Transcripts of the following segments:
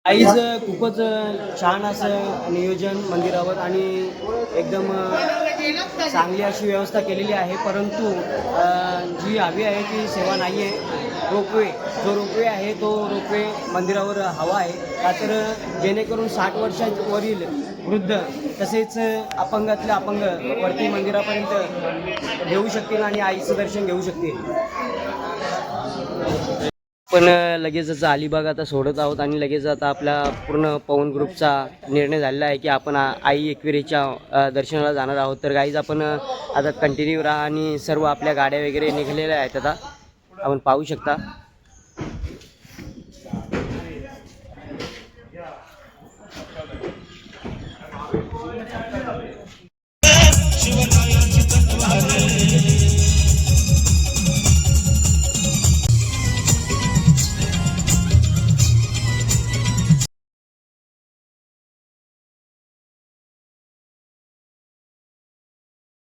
Eyes खूपच छान असं नियोजन मंदिरावर आणि एकदम चांगली अशी व्यवस्था केलेली आहे. परंतु जी हवी आहे ती सेवा नाही आहे. रोपवे जो रोपवे आहे तो रोपवे मंदिरावर हवा आहे का तर जेणेकरून 60 वर्षावरील वृद्ध तसेच अपंगातले अपंग वरती मंदिरापर्यंत येऊ शकतील आणि आईचं दर्शन घेऊ शकतील. पण लगेचच अलिबाग आता सोडत आहोत आणि लगेच आता आपला पूर्ण पवन ग्रुपचा निर्णय झालेला आहे की आपण आई एकविरेच्या दर्शनाला जाणार आहोत. तर गाईज आपण आता कंटिन्यू राहा आणि सर्व आपल्या गाड्या वगैरे निघालेल्या आहेत. आता आपण पाहू शकता.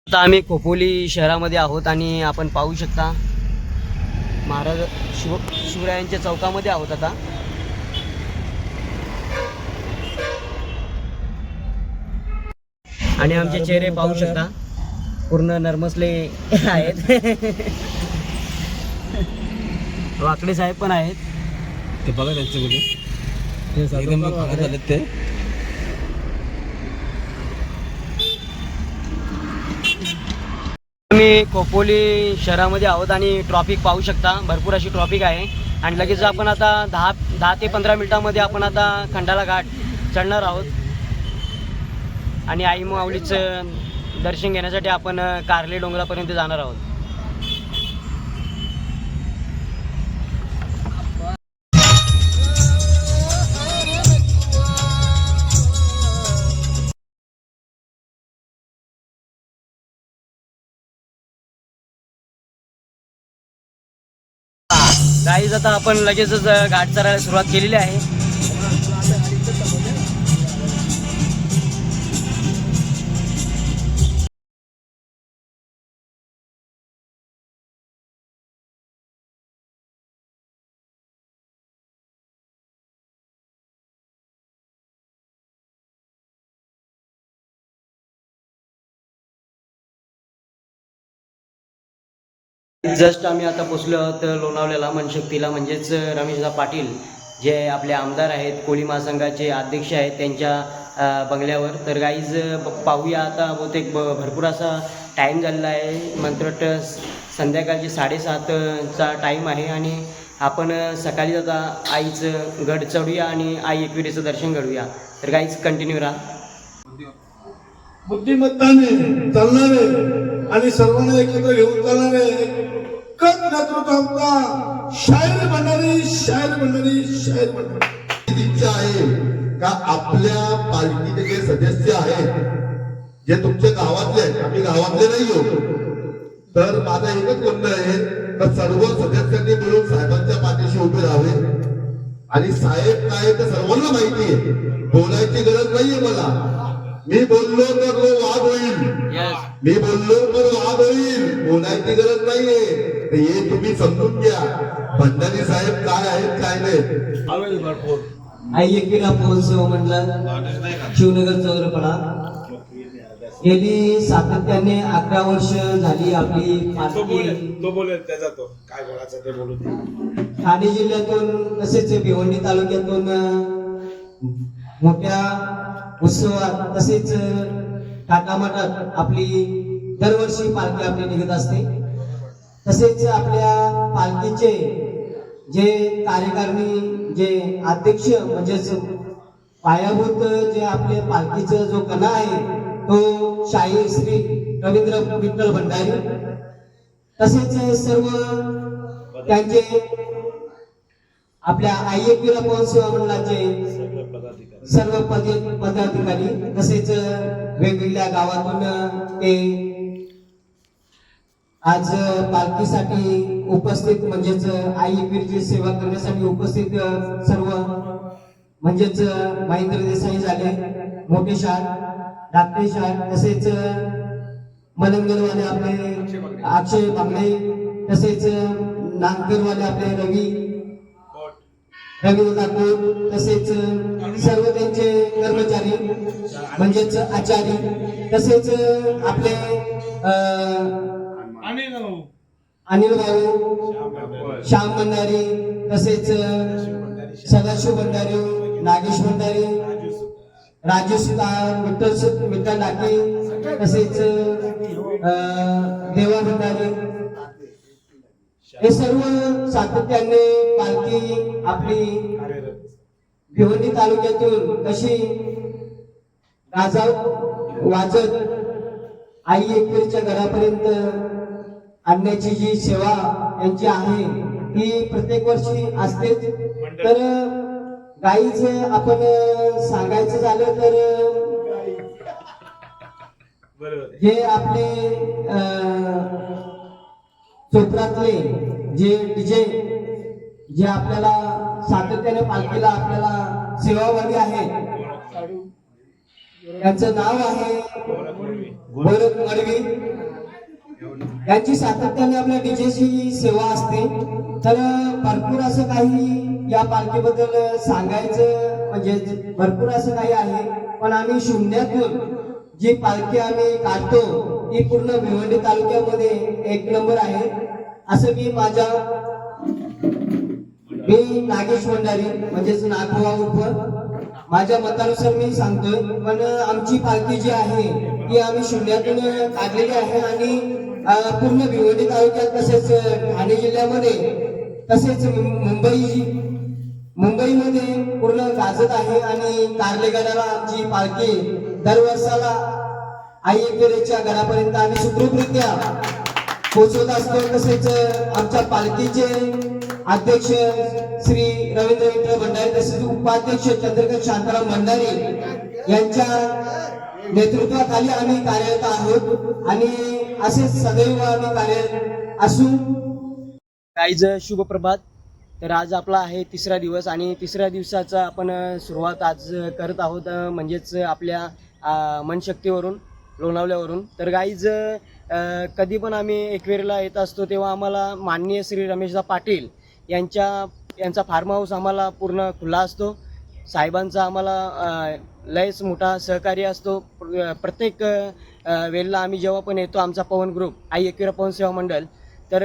आता आम्ही खोपोली शहरामध्ये आहोत आणि आपण पाहू शकता महाराज शिवरायांच्या चौकामध्ये आहोत आता. आणि आमचे चेहरे पाहू शकता पूर्ण नर्मसले आहेत. वाकडे साहेब पण आहेत ते बघा त्यांचे एकदम झालेत ते. आम्ही खोपोली शहरामध्ये आहोत आणि ट्रॉफिक पाहू शकता. भरपूर अशी ट्रॉफिक आहे आणि लगेच आपण आता 10 ते 15 मिनिटांमध्ये आपण आता खंडाला घाट चढणार आहोत आणि आई माऊलीचं दर्शन घेण्यासाठी आपण कार्ले डोंगरापर्यंत जाणार आहोत. गाईज आता आपण लगेचच घाट चढायला सुरुवात केलेली आहे. जस्ट आम्ही आता पोचलो आहोत लोणावळ्याला मनशक्तीला, म्हणजेच रमेशदा पाटील जे आपले आमदार आहेत, कोळी महासंघाचे अध्यक्ष आहेत, त्यांच्या बंगल्यावर. तर गाईज पाहूया आता. बहुतेक भरपूर असा टाईम झालेला आहे. मंत्रट संध्याकाळचे 7:30चा टाईम आहे आणि आपण सकाळी आता आईचं गड चढूया आणि आई एकविरेचं दर्शन घडूया. तर गाईज कंटिन्यू राहा. बुद्धिमत्ताने चालणारे आणि सर्वांना एकत्र घेऊन चालणारे कट नेतृत्वाचा शायर मंडळी इच्छा आहे का आपल्या पालखीचे जे सदस्य आहेत जे तुमच्या गावातले आहेत, आम्ही गावातले नाही हो, तर माझं एकच म्हणणं आहे तर सर्व सदस्यांनी मिळून साहेबांच्या पाठीशी उभे राहावे. आणि साहेब काय तर सर्वांना माहिती आहे, बोलायची गरज नाहीये मला. मी बोललो तर वाद होईल, मी बोललो तर वाद होईल, बोलायची गरज नाहीये. हे तुम्ही समजून घ्या. भंडारी साहेब काय आहेत काय नाही. आई एकविरा महोत्सव मंडळ शिवनगर चौरपडा गेली सातत्याने 11 वर्ष झाली आपली ठाणे जिल्ह्यातून तसेच भिवंडी तालुक्यातून मोठ्या उत्सवात तसेच टाटामाटात आपली दरवर्षी पालखी आपली निघत असते. तसेच आपल्या पालखीचे जे कार्यकारिणी जे अध्यक्ष म्हणजेच पायाभूत जे आपले पालखीचा जो कणा आहे तो शाहीर श्री रवींद्र विठ्ठल भंडारी, तसेच सर्व त्यांचे आपल्या आई एकविरा महोत्सव मंडळाचे सर्व पदाधिकारी तसेच वेगवेगळ्या गावातून ते आज पालखीसाठी उपस्थित म्हणजेच आई एकविरेची सेवा करण्यासाठी उपस्थित सर्व म्हणजेच महेंद्र देसाई झाले, मोठे शाह, धाकटे शाह, तसेच मलंगरवाले आपले अक्षय बांगडे, तसेच नागकरवाले आपले रवी दादा कोट, तसेच कर्मचारी म्हणजेच आचारी, तसेच आपले अनिल भाऊ, श्याम भंडारी, तसेच सदाशिव भंडारी, नागेश भंडारी, राजू सुतार, विठ्ठल डाके, तसेच देवा भंडारी, हे सर्व सातत्याने पालखी आपली भिवंडी तालुक्यातून कशी गाजत वाजत आई एकवीरच्या घरापर्यंत आणण्याची जी सेवा यांची आहे ती प्रत्येक वर्षी असतेच. तर गाईच आपण सांगायचं झालं तर जे आपले चोपरातले जे डीजे जे आपल्याला सातत्याने पालखीला आपल्याला सेवाभावी आहे, त्यांचं नाव आहे गोरख मडवी. यांची सातत्याने आपल्या डीजेची सेवा असते. तर भरपूर असं काही या पालखीबद्दल सांगायचं म्हणजे भरपूर असं काही आहे, पण आम्ही शून्यातून जी पालखी आम्ही काढतो ती पूर्ण भिवंडी तालुक्यामध्ये एक नंबर आहे असं मी नागेश भंडारी म्हणजेच नागभावा उर्फ माझ्या मतानुसार मी सांगतोय. पण आमची पालखी जी आहे ती आम्ही शून्यातून काढलेली आहे आणि पूर्ण भिवंडी तालुक्यात तसेच ठाणे जिल्ह्यामध्ये तसेच मुंबईमध्ये पूर्ण गाजत आहे. आणि कार्लेगडाला आमची पालखी दरवर्षाला आई एकवीरेच्या घरापर्यंत आम्ही सुखरूपरित्या पोहोचवत असतो. तसेच आमच्या पालखीचे अध्यक्ष श्री रवींद्र विठ्ठल भंडारी, तसेच उपाध्यक्ष चंद्रकांत शांताराम भंडारी यांच्या नेतृत्वाखाली आम्ही कार्यरत आहोत आणि असे सदैव आम्ही कार्यरत असू. गाईज शुभ प्रभात. तर आज आपला आहे तिसरा दिवस आणि तिसऱ्या दिवसाचा आपण सुरुवात आज करत आहोत म्हणजेच आपल्या मनशक्तीवरून लोणावल्यावरून. तर गाईज कधी पण आम्ही एकवेरीला येत असतो तेव्हा आम्हाला माननीय श्री रमेशदा पाटील यांचा फार्म हाऊस आम्हाला पूर्ण खुला असतो. साहेबांचा आम्हाला लयच मोठा सहकार्य असतो. प्रत्येक वेळेला आम्ही जेव्हा पण येतो आमचा पवन ग्रुप आई एकविरा पवन सेवा मंडळ तर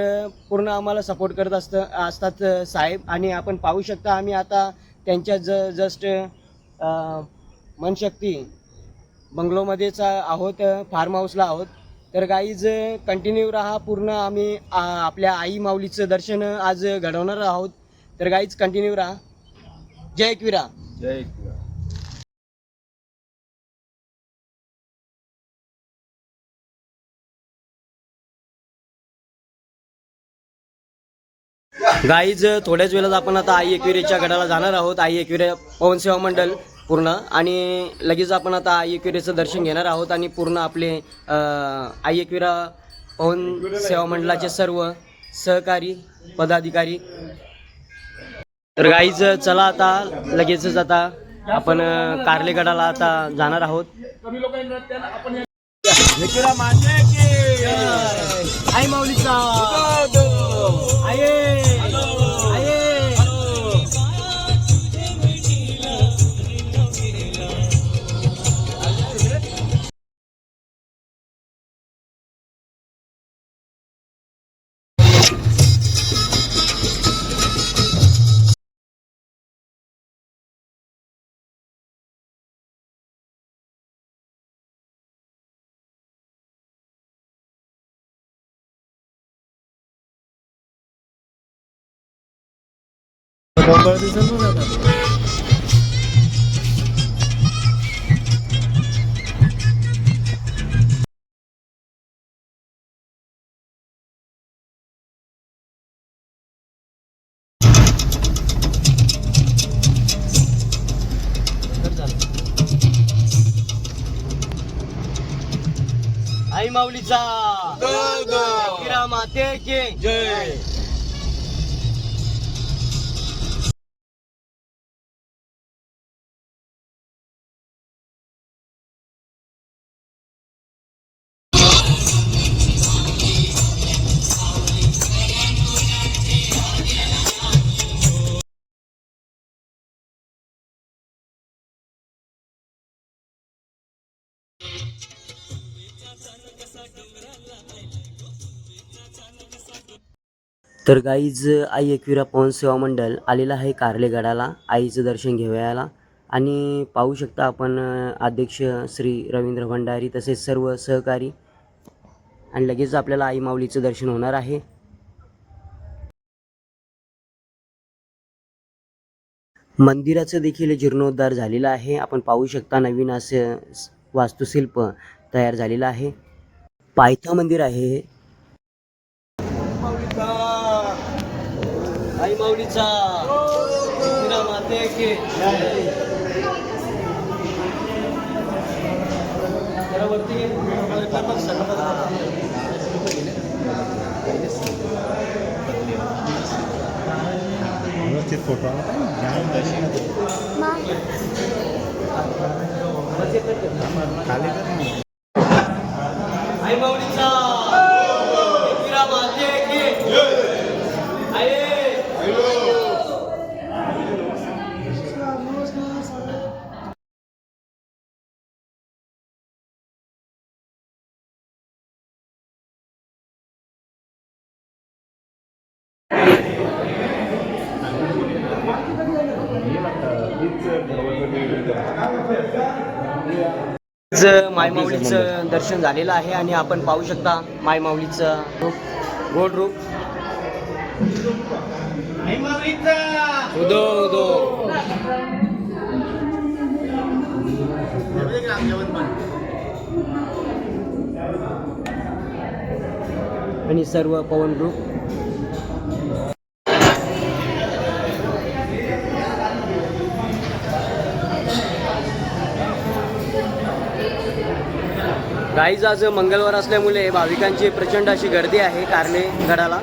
पूर्ण आम्हाला सपोर्ट करत असतात साहेब. आणि आपण पाहू शकता आम्ही आता त्यांच्या जस्ट मनशक्ती बंगलोमध्येच आहोत, फार्म हाऊसला आहोत. तर गाईज कंटिन्यू राहा. पूर्ण आम्ही आपल्या आई माऊलीचं दर्शन आज घडवणार आहोत. तर गाईज कंटिन्यू राहा. जय एकविरा. जय एकविरा. गाईज थोड्याच वेळात आपण आता आई एकविरेच्या गडाला जाणार आहोत. आई एकविरा पवन सेवा मंडळ पूर्ण आणि लगेच आपण आता आई एकविरेचं दर्शन घेणार आहोत आणि पूर्ण आपले आई एकविरा पवन सेवा मंडळाचे सर्व सहकारी पदाधिकारी. तर गाईज चला आता लगेचच आता आपण कार्लेगडाला आता जाणार आहोत. आई माऊलीचा आई माऊलीचा माते की जय. तर गाईज आई एकविरा पवन सेवा मंडळ आलेलं आहे कारलेगडाला आईचं दर्शन घेऊयाला आणि पाहू शकता आपण अध्यक्ष श्री रवींद्र भंडारी तसेच सर्व सहकारी आणि लगेच आपल्याला आई माऊलीचं दर्शन होणार आहे. मंदिराचं देखील जीर्णोद्धार झालेला आहे. आपण पाहू शकता नवीन असं वास्तुशिल्प तयार झालेलं आहे. पायथा मंदिर आहे हे. आई माऊलीचा एकविरा माते की व्यवस्थित फोटो आई माऊलीचा एकविरा माते की आई मायमाऊलीचं दर्शन झालेलं आहे आणि आपण पाहू शकता मायमाऊलीचं गोड रूप. उदो उदो आणि सर्व पवन ग्रुप. गाईज आज मंगळवार असल्यामुळे भाविकांची प्रचंड अशी गर्दी आहे कारले गडाला.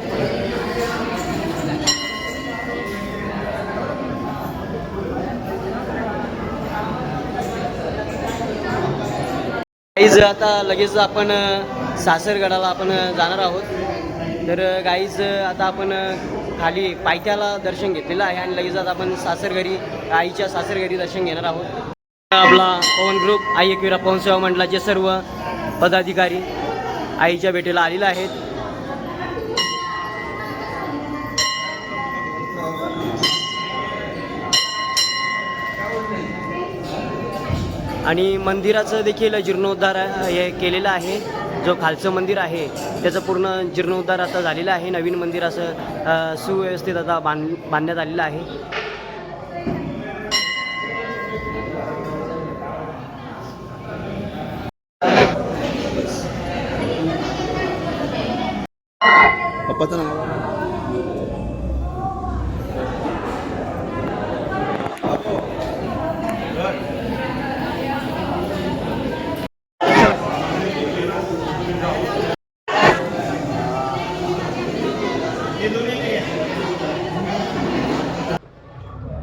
गाईज आता लगेच आपण सासरगडाला आपण जाणार आहोत. तर गाईज आता आपण खाली पायथ्याला दर्शन घेतलेलं आहे आणि लगेच आता आपण सासरघरी आईच्या सासरघरी दर्शन घेणार आहोत. आपला पवन ग्रुप आई एकविरा पवन सेवा मंडळाचे सर्व पदाधिकारी आईच्या भेटीला आलेले आहेत. आणि मंदिराचं देखील जीर्णोद्धार हे केलेलं आहे. जो खालचं मंदिर आहे त्याचं पूर्ण जीर्णोद्धार आता झालेलं आहे. नवीन मंदिर असं सुव्यवस्थित आता बांधण्यात आलेलं आहे. पप्पाचं नाव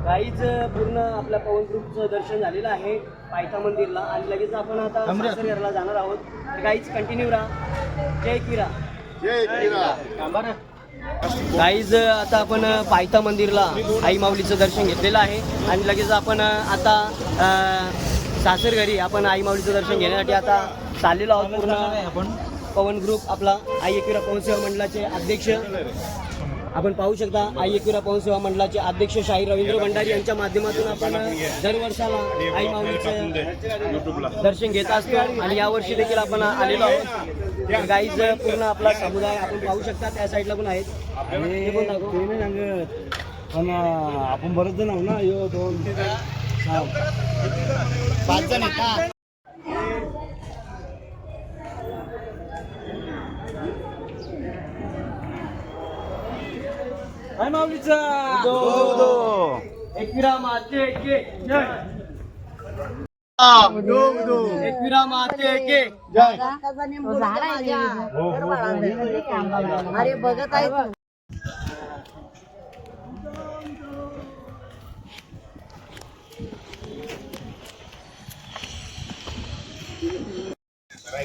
गाईज पूर्ण आपल्या पवन ग्रुपचं दर्शन झालेलं आहे पायथा मंदिरला आणि लगेच आपण आता सासरघरला जाणार आहोत. गाईज कंटिन्यू राहा. जय किरा. गाईज आता आपण पायथा मंदिरला आई माऊलीचं दर्शन घेतलेलं आहे आणि लगेच आपण आता सासरघरी आपण आई माऊलीचं दर्शन घेण्यासाठी आता चाललेलो आहोत. पूर्ण आपण पवन ग्रुप आपला आई एकविरा पवन सेवा मंडळाचे अध्यक्ष आपण पाहू शकता. आई एकविरा पवन सेवा मंडळाचे अध्यक्ष शाहीर रवींद्र भंडारी यांच्या माध्यमातून आपण दरवर्षाला आई माऊलीचं दर्शन घेत असतो आणि यावर्षी देखील आपण आलेलो आहोत. गाईज पूर्ण आपला समुदाय आपण पाहू शकता. त्या साईडला पण आहेत. पण आपण बरेच जण आहो ना. 2 5 जण आहेत. आई माऊलीचा एकविरा माते के जय. एकविरा माते के जय. अरे बघत आहे तू.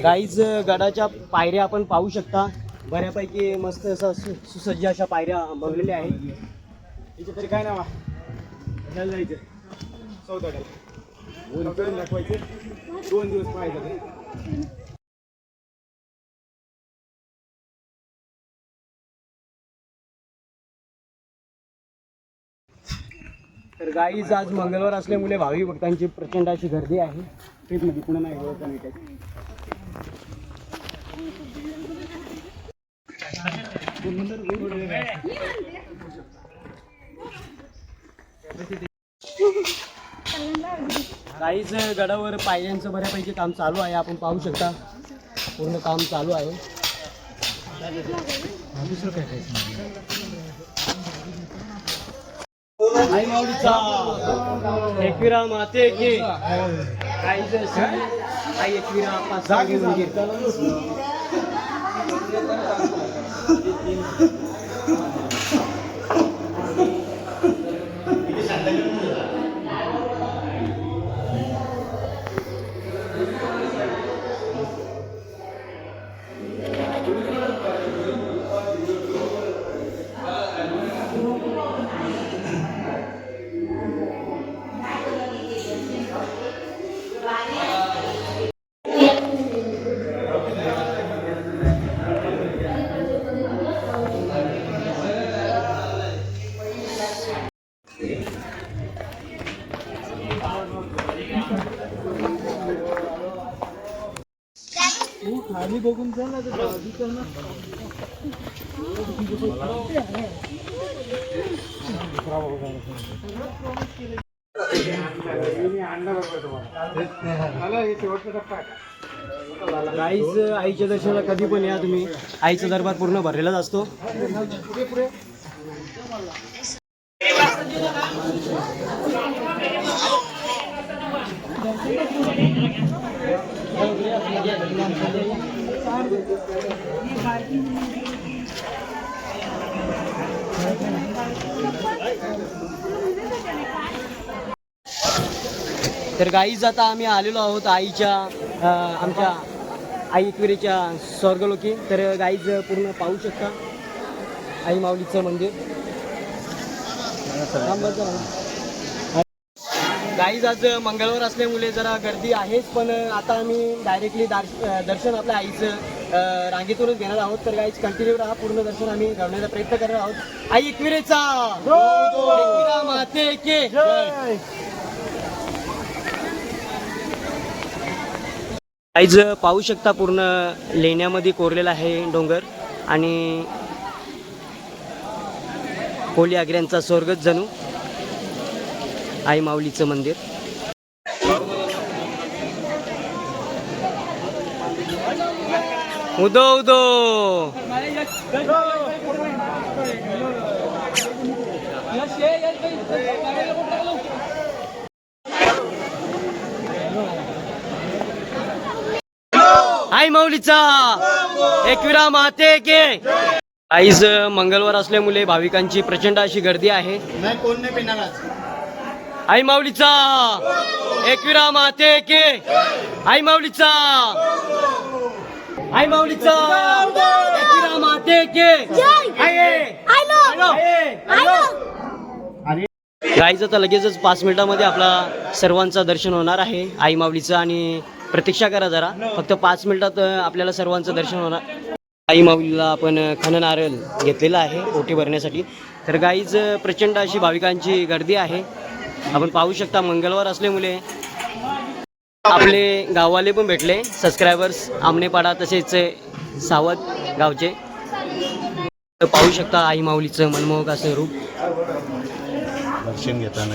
गाईज गडाच्या पायऱ्या आपण पाहू शकता. बऱ्यापैकी मस्त असं सुसज्ज अशा पायऱ्या बनलेल्या आहेत. इथे तरी काय नाव आहे जायचं दाखवायचे 2 दिवस पाहायचं. तर गाईच आज मंगळवार असल्यामुळे भाविक भक्तांची प्रचंड अशी गर्दी आहे. ट्रीपमध्ये पुन्हा नाही ओळखता मिळत. गाईच गडावर पायऱ्यांचं बऱ्यापैकी काम चालू आहे. आपण पाहू शकता पूर्ण काम चालू आहे. आई माऊलीचा एकविरा माते की गाईच आई एकविरा पाच खाली बघून जा ना. गाईच आईच्या दर्शनाला कधी पण या तुम्ही. आईचा दरबार पूर्ण भरलेलाच असतो. तर गाईज आता आम्ही आलेलो आहोत आईच्या आमच्या आई एकविरेच्या स्वर्गलोकी. तर गाईज पूर्ण पाहू शकता आई माऊलीचं मंदिर. गाईज आज मंगळवार असल्यामुळे जरा गर्दी आहेच, पण आता आम्ही डायरेक्टली दर्शन आपल्या आईचं रांगेतूनच घेणार आहोत. तर गाईज कंटिन्यू राहा. पूर्ण दर्शन आम्ही घडवण्याचा प्रयत्न करणार आहोत. आई एकविरेचा एकविरा माते के जय. गाईज पाहू शकता पूर्ण लेण्यामध्ये कोरलेला आहे डोंगर आणि कोली आग्र्यांचा स्वर्गच जणू आई माऊलीचं मंदिर. उदो उदो आई माऊलीचा एकविरा माते के. आईज मंगळवार असल्यामुळे भाविकांची प्रचंड अशी गर्दी आहे. आई माऊलीचा एकविरा माते के. आई माऊलीचा आई माऊलीचा एकविरा माते के. गाईज आता लगेचच 5 मिनिटांमध्ये आपला सर्वांचं दर्शन होणार आहे आई माऊलीचं. आणि प्रतीक्षा करा जरा, फक्त 5 मिनिटात आपल्याला सर्वांचं दर्शन होणार. आई माऊलीला आपण खणनारळ घेतलेला आहे ओटी भरण्यासाठी. तर गाईज प्रचंड अशी भाविकांची गर्दी आहे. आपण पाहू शकता मंगळवार असल्यामुळे आपले गाववाले पण भेटले, सबस्क्रायबर्स आमनेपाडा तसेच सावध गावचे. तर पाहू शकता आई माऊलीचं मनमोहक असं रूप दर्शन घेताना.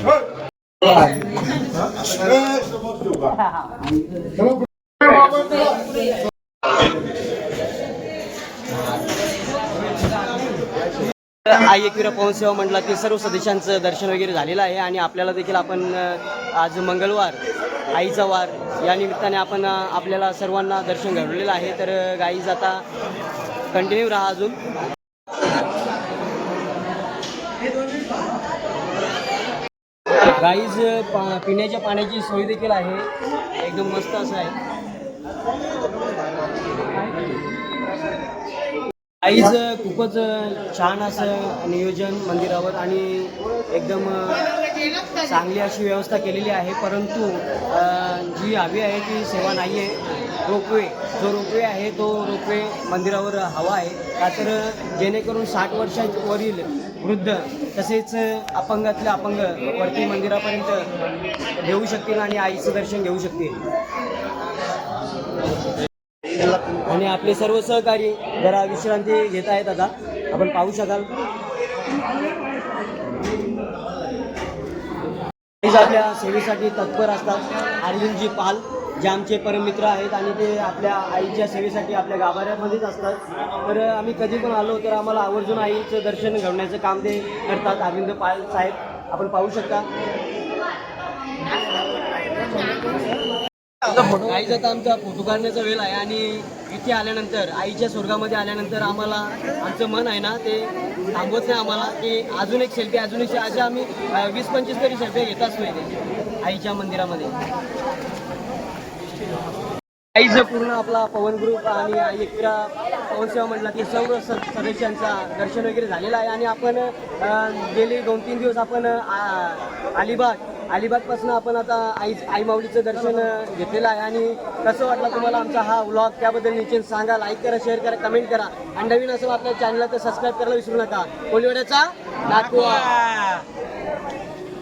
आई एकविरा पवन सेवा मंडळातील सर्व सदस्यांचं दर्शन वगैरे झालेलं आहे. आणि आपल्याला देखील आपण आज मंगळवार आईचा वार या निमित्ताने आपण आपल्याला सर्वांना दर्शन घडवलेलं आहे. तर गाईज आता कंटिन्यू राहा अजून. गाईज पिण्याच्या पाण्याची सोय देखील आहे, एकदम मस्त असं आहे. गाईज खूपच छान असं नियोजन मंदिरावर आणि एकदम चांगली अशी व्यवस्था केलेली आहे. परंतु जी हवी आहे ती सेवा नाही आहे. रोपवे जो रोपवे आहे तो रोपवे मंदिरावर हवा आहे का, तर जेणेकरून 60 वर्षावरील वृद्ध तसेच अपंगातले अपंग वरती मंदिरापर्यंत येऊ शकतील आणि आईचं दर्शन घेऊ शकतील. आणि आपले सर्व सहकारी जरा विश्रांती घेत आहेत आता आपण पाहू शकाल. आपल्या सेवेसाठी तत्पर असतात. अरविंदजी पाल जे आमचे परममित्र आहेत आणि ते आपल्या आईच्या सेवेसाठी आपल्या गाभाऱ्यामध्येच असतात. तर आम्ही कधी पण आलो तर आम्हाला आवर्जून आईचं दर्शन घडवण्याचं काम ते करतात. अरविंद पाल साहेब आपण पाहू शकता. आईचा तर आमचा फोटो काढण्याचा वेळ आहे आणि इथे आल्यानंतर आईच्या स्वर्गामध्ये आल्यानंतर आम्हाला आमचं मन आहे ना ते थांबवत नाही आम्हाला की अजून एक सेल्फी असे आम्ही 20-25 तरी सेल्फी घेत असतो इथे आईच्या मंदिरामध्ये. आईचं पूर्ण आपला पवन ग्रुप आणि एकविरा पवन सेवा मंडळातील सर्व सदस्यांचा दर्शन वगैरे झालेलं आहे. आणि आपण गेले 2-3 दिवस आपण अलिबागपासून आपण आता आई माऊलीचं दर्शन घेतलेलं आहे. आणि कसं वाटलं तुम्हाला आमचा हा व्लॉग त्याबद्दल निश्चित सांगा. लाईक करा, शेअर करा, कमेंट करा आणि नवीन असेल आपल्या चॅनलला तर सबस्क्राईब करायला विसरू नका. कोलिवड्याचा नातवा.